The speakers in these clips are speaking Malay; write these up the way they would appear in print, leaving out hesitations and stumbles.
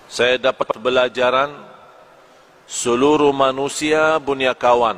saya dapat pelajaran seluruh manusia bunya kawan,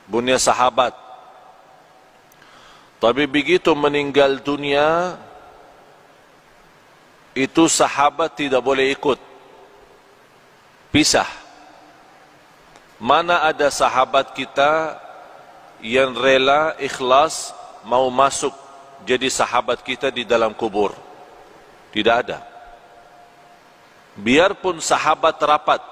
bunya sahabat. Tapi begitu meninggal dunia, itu sahabat tidak boleh ikut, pisah. Mana ada sahabat kita yang rela, ikhlas, mau masuk jadi sahabat kita di dalam kubur? Tidak ada. Biarpun sahabat rapat,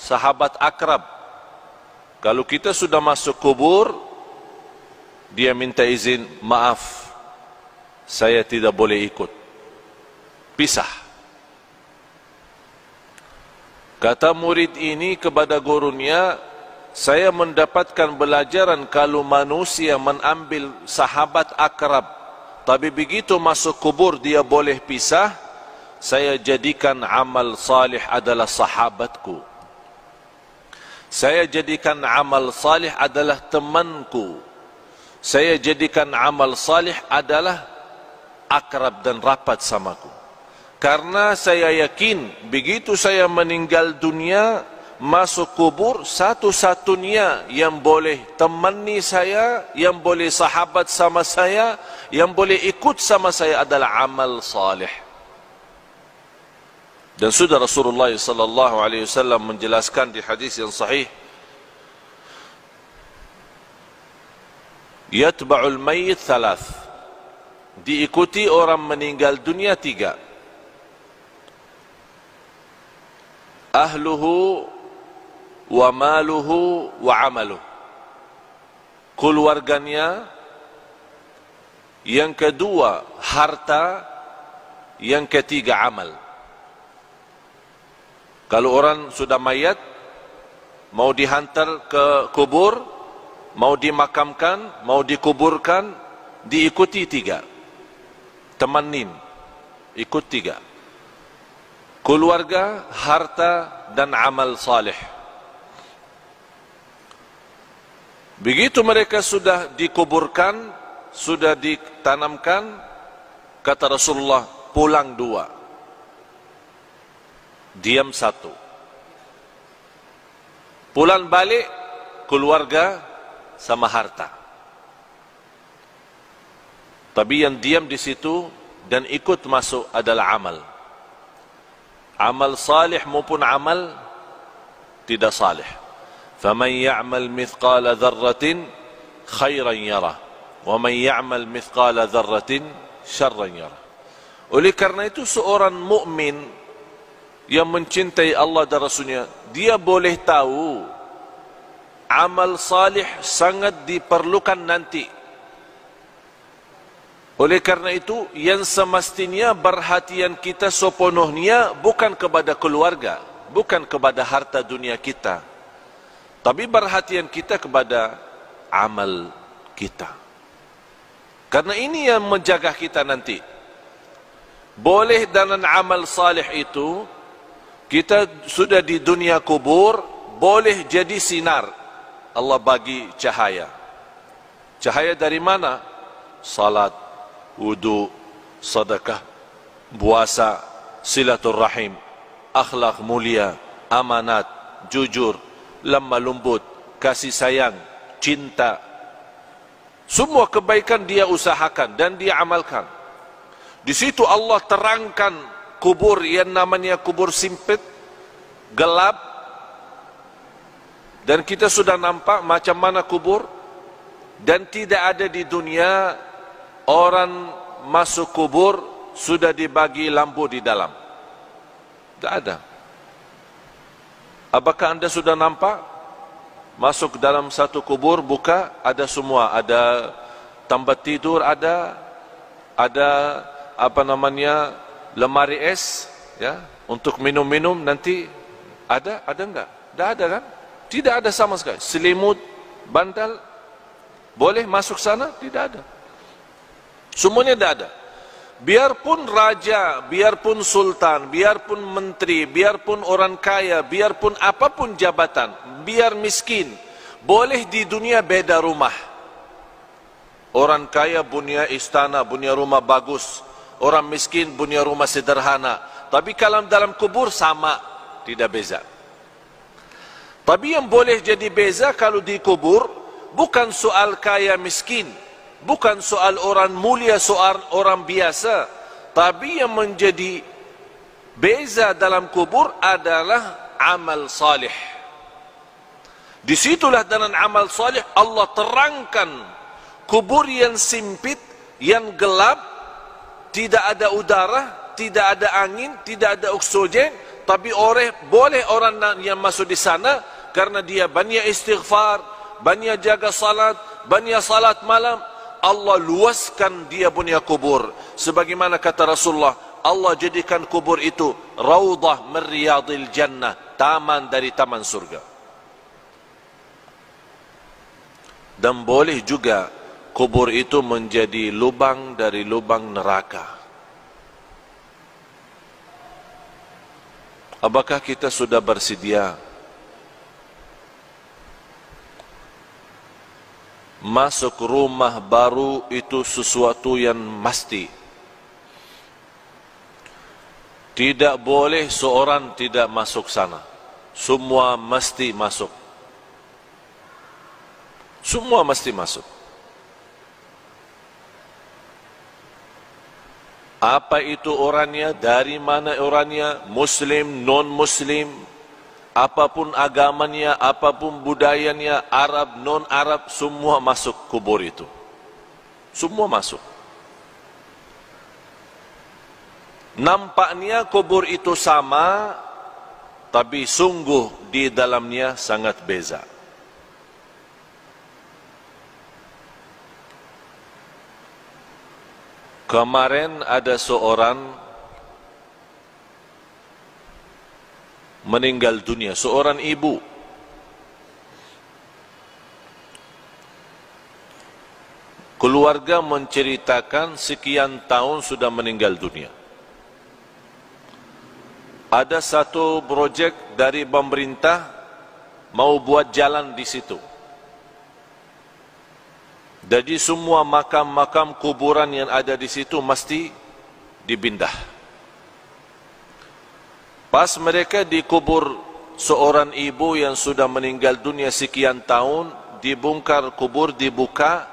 sahabat akrab, kalau kita sudah masuk kubur, dia minta izin, maaf, saya tidak boleh ikut, pisah. Kata murid ini kepada gurunya, saya mendapatkan pelajaran kalau manusia mengambil sahabat akrab, tapi begitu masuk kubur dia boleh pisah, saya jadikan amal salih adalah sahabatku. Saya jadikan amal salih adalah temanku. Saya jadikan amal salih adalah akrab dan rapat samaku. Karena saya yakin begitu saya meninggal dunia, masuk kubur, satu-satunya yang boleh temani saya, yang boleh sahabat sama saya, yang boleh ikut sama saya adalah amal salih. Dan sudah Rasulullah sallallahu alaihi wasallam menjelaskan di hadis yang sahih, yatba'ul mayyit thalath, diikuti orang meninggal dunia 3. Ahluhu wa maluhu wa amaluh, keluarganya, yang kedua harta, yang ketiga amal. Kalau orang sudah mayat, mau dihantar ke kubur, mau dimakamkan, mau dikuburkan, diikuti 3. Temanin, ikut 3. Keluarga, harta, dan amal salih. Begitu mereka sudah dikuburkan, sudah ditanamkan, kata Rasulullah, pulang 2. Diam 1. Pulang balik, keluarga sama harta. Tapi yang diam di situ dan ikut masuk adalah amal. Amal salih maupun amal tidak salih. Faman ya'mal mithqala dzarratin khairan yarah, wa man ya'mal mithqala dzarratin syarran yarah. Oleh karena itu seorang mukmin yang mencintai Allah dan Rasulnya, dia boleh tahu amal salih sangat diperlukan nanti. Oleh karena itu, yang semestinya perhatian kita sepenuhnya bukan kepada keluarga, bukan kepada harta dunia kita, tapi perhatian kita kepada amal kita. Karena ini yang menjaga kita nanti. Boleh dengan amal salih itu, kita sudah di dunia kubur, boleh jadi sinar. Allah bagi cahaya. Cahaya dari mana? Salat, wudu, sedekah, puasa, silaturrahim, akhlak mulia, amanat, jujur, lemah lembut, kasih sayang, cinta. Semua kebaikan dia usahakan dan dia amalkan. Di situ Allah terangkan kubur yang namanya kubur sempit, gelap, dan kita sudah nampak macam mana kubur. Dan tidak ada di dunia orang masuk kubur sudah dibagi lampu di dalam. Tidak ada. Apakah anda sudah nampak masuk dalam satu kubur, buka, ada semua, ada tempat tidur, ada apa namanya, lemari es, ya, untuk minum-minum nanti ada enggak? Tidak ada kan? Tidak ada sama sekali. Selimut, bantal, boleh masuk sana? Tidak ada. Semuanya tidak ada. Biarpun raja, biarpun sultan, biarpun menteri, biarpun orang kaya, biarpun apapun jabatan, biar miskin, boleh di dunia beda rumah. Orang kaya punya istana, punya rumah bagus. orang miskin punya rumah sederhana. Tapi kalau dalam kubur sama, tidak beza. Tapi yang boleh jadi beza kalau di kubur, bukan soal kaya miskin, bukan soal orang mulia, soal orang biasa. Tapi yang menjadi beza dalam kubur adalah amal salih. Disitulah dalam amal salih Allah terangkan kubur yang sempit, yang gelap, tidak ada udara, tidak ada angin, tidak ada oksigen, tapi boleh orang yang masuk di sana karena dia banyak istighfar, banyak jaga salat, banyak salat malam. Allah luaskan dia punya kubur. Sebagaimana kata Rasulullah, Allah jadikan kubur itu raudhah min riyadil jannah, taman dari taman surga. Dan boleh juga kubur itu menjadi lubang dari lubang neraka. Apakah kita sudah bersedia masuk rumah baru itu sesuatu yang mesti? Tidak boleh seorang tidak masuk sana. Semua mesti masuk. Semua mesti masuk. Apa itu orangnya, dari mana orangnya, muslim, non-muslim, apapun agamanya, apapun budayanya, Arab, non-Arab, semua masuk kubur itu. Semua masuk. Nampaknya kubur itu sama, tapi sungguh di dalamnya sangat beza. Kemarin ada seorang meninggal dunia, seorang ibu. Keluarga menceritakan sekian tahun sudah meninggal dunia. Ada satu projek dari pemerintah mau buat jalan di situ. Jadi semua makam-makam kuburan yang ada di situ mesti dipindah. Pas mereka dikubur seorang ibu yang sudah meninggal dunia sekian tahun, dibongkar kubur, dibuka,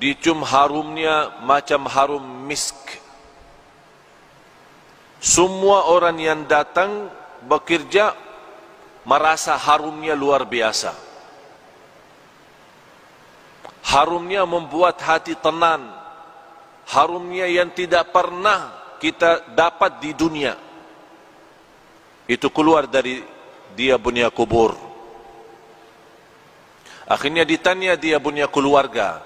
dicium harumnya macam harum misk. Semua orang yang datang bekerja merasa harumnya luar biasa. Harumnya membuat hati tenang. Harumnya yang tidak pernah kita dapat di dunia. Itu keluar dari dia punya kubur. Akhirnya ditanya dia punya keluarga,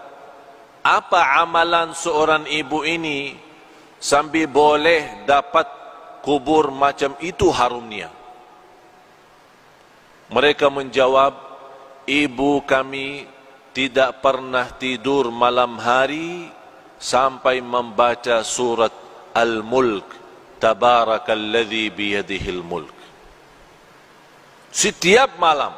apa amalan seorang ibu ini sambil boleh dapat kubur macam itu harumnya? Mereka menjawab, ibu kami tidak pernah tidur malam hari sampai membaca surat Al-Mulk, Tabarakalladzi biyadihil mulk. Setiap malam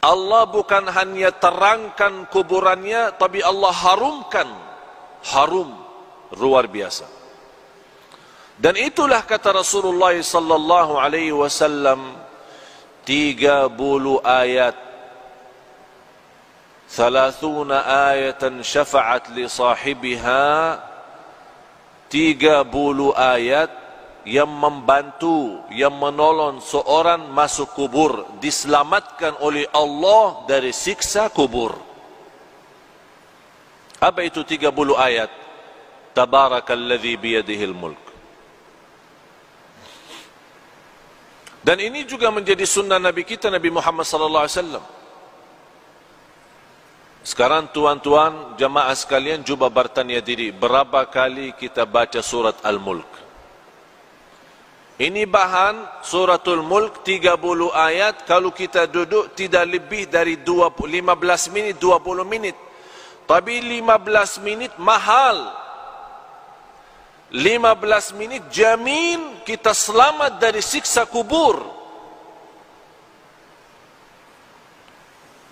Allah bukan hanya terangkan kuburannya, tapi Allah harumkan. Harum luar biasa. Dan itulah kata Rasulullah sallallahu alaihi wasallam, 30 ayat, 30 ayatan syafa'at li sahibiha, 30 ayat yang membantu, yang menolong seorang masuk kubur, diselamatkan oleh Allah dari siksa kubur. Apa itu 30 ayat? Tabarakalladzi biyadihil mulk. Dan ini juga menjadi sunnah Nabi kita, Nabi Muhammad sallallahu alaihi wasallam. Sekarang tuan-tuan jamaah sekalian cuba bertanya diri, berapa kali kita baca surat Al-Mulk? Ini bahan suratul Mulk 30 ayat, kalau kita duduk tidak lebih dari 15 minit, 20 menit. Tapi 15 menit mahal. 15 menit jamin kita selamat dari siksa kubur.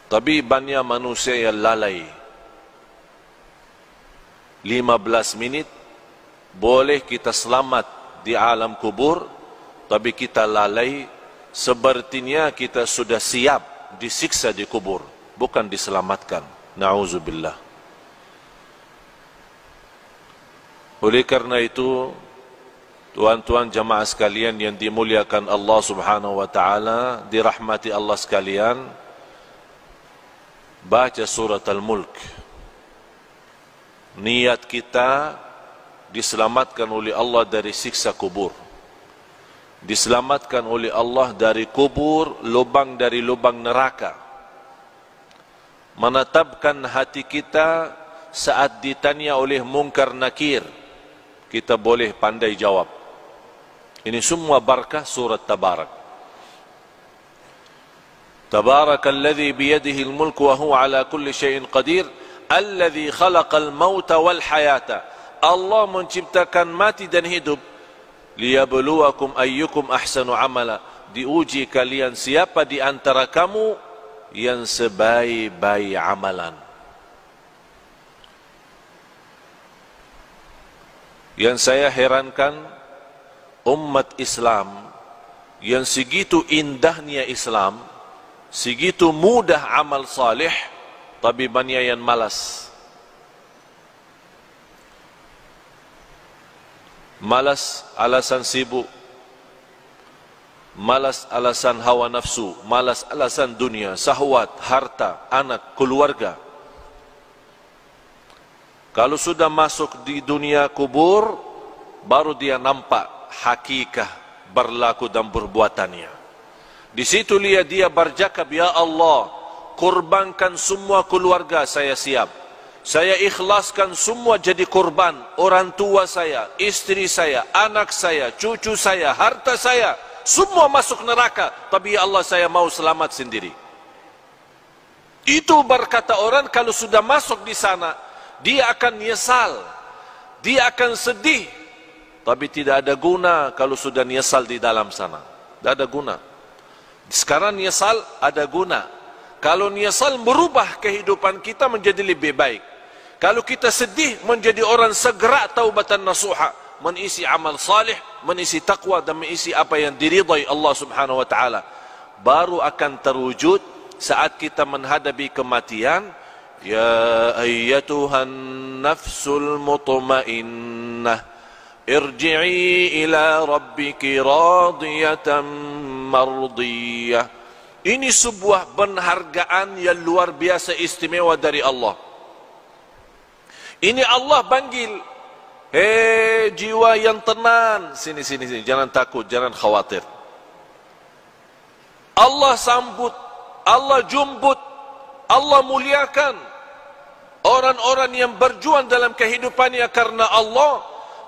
Tapi banyak manusia yang lalai. 15 minit, boleh kita selamat di alam kubur, tapi kita lalai, sepertinya kita sudah siap disiksa di kubur, bukan diselamatkan. Na'udzubillah. Oleh karena itu, tuan-tuan jamaah sekalian yang dimuliakan Allah Subhanahu wa taala, dirahmati Allah sekalian, baca surat Al-Mulk. Niat kita diselamatkan oleh Allah dari siksa kubur, diselamatkan oleh Allah dari kubur, lubang dari lubang neraka. Menetapkan hati kita saat ditanya oleh mungkar nakir, kita boleh pandai jawab. Ini semua barakah surat Tabarak. Tabarakalladzi biyadihi al-mulku wa huwa ala kulli syai'in qadir, alladzi khalaqal mauta wal hayata. Allah menciptakan mati dan hidup, liyabluwakum ayyukum ahsanu amala, diuji kalian siapa di antara kamu yang sebaik-baik amalan. Yang saya herankan, umat Islam yang segitu indahnya Islam, segitu mudah amal salih, tapi banyak yang malas. Malas alasan sibuk, malas alasan hawa nafsu, malas alasan dunia, syahwat, harta, anak, keluarga. Kalau sudah masuk di dunia kubur, baru dia nampak hakikah berlaku dan perbuatannya. Di situ dia bercakap, ya Allah, kurbankan semua keluarga saya siap. Saya ikhlaskan semua jadi kurban. Orang tua saya, istri saya, anak saya, cucu saya, harta saya, semua masuk neraka. Tapi ya Allah, saya mau selamat sendiri. Itu berkata orang kalau sudah masuk di sana, dia akan nyesal, dia akan sedih, tapi tidak ada guna kalau sudah nyesal di dalam sana. Tidak ada guna. Sekarang nyesal ada guna. Kalau nyesal merubah kehidupan kita menjadi lebih baik. Kalau kita sedih menjadi orang segera taubatan nasuha, mengisi amal salih, mengisi taqwa dan mengisi apa yang diridai Allah Subhanahu wa taala. Baru akan terwujud saat kita menghadapi kematian. Ya ayyatuhan nafsul mutmainnah, irji'i ila rabbiki radiyatan mardiyah. Ini sebuah penghargaan yang luar biasa istimewa dari Allah. Ini Allah panggil, hei jiwa yang tenang, sini, jangan takut, jangan khawatir. Allah sambut, Allah jumbut, Allah muliakan orang-orang yang berjuang dalam kehidupannya karena Allah,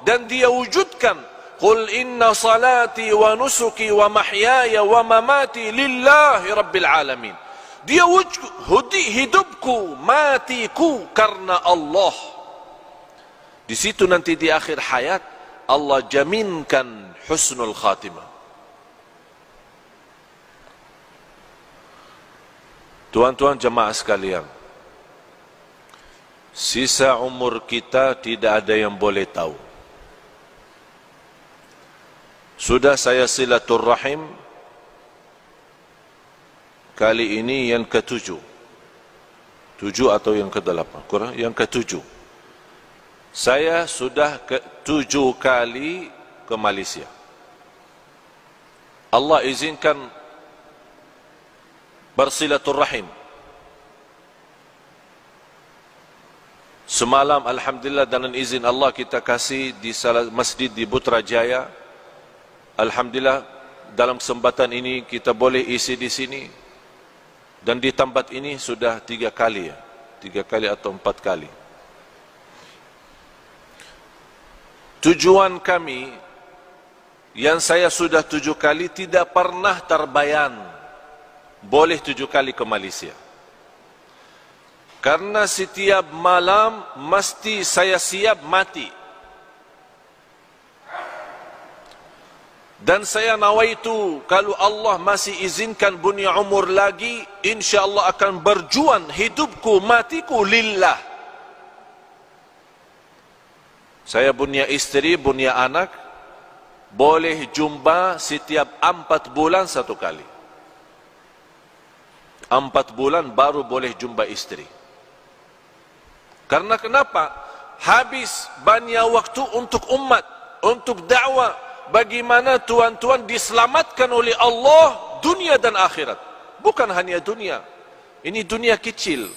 dan dia wujudkan, qul inna salati wa nusuki wa mahyaya wa mamati lillahi rabbil alamin. Dia wujud hidupku, matiku karena Allah. Di situ nanti di akhir hayat Allah jaminkan husnul khatimah. Tuan-tuan jemaah sekalian, sisa umur kita tidak ada yang boleh tahu. Sudah saya silaturrahim kali ini yang ke-7. 7 atau yang ke-8? Kurang, yang ke-7. Saya sudah ke-7 kali ke Malaysia. Allah izinkan bersilaturrahim. Semalam alhamdulillah dengan izin Allah kita kasih di salah masjid di Putrajaya. Alhamdulillah dalam kesempatan ini kita boleh isi di sini. Dan di tempat ini sudah 3 kali ya. 3 kali atau 4 kali. Tujuan kami yang saya sudah 7 kali tidak pernah terbayang boleh 7 kali ke Malaysia. Karena setiap malam mesti saya siap mati. Dan saya nawaitu kalau Allah masih izinkan punya umur lagi, insyaAllah akan berjuang hidupku, matiku lillah. Saya punya istri, punya anak, boleh jumpa setiap 4 bulan satu kali. 4 bulan baru boleh jumpa istri. Karena kenapa? Habis banyak waktu untuk umat, untuk dakwah. Bagaimana tuan-tuan diselamatkan oleh Allah dunia dan akhirat. Bukan hanya dunia. Ini dunia kecil.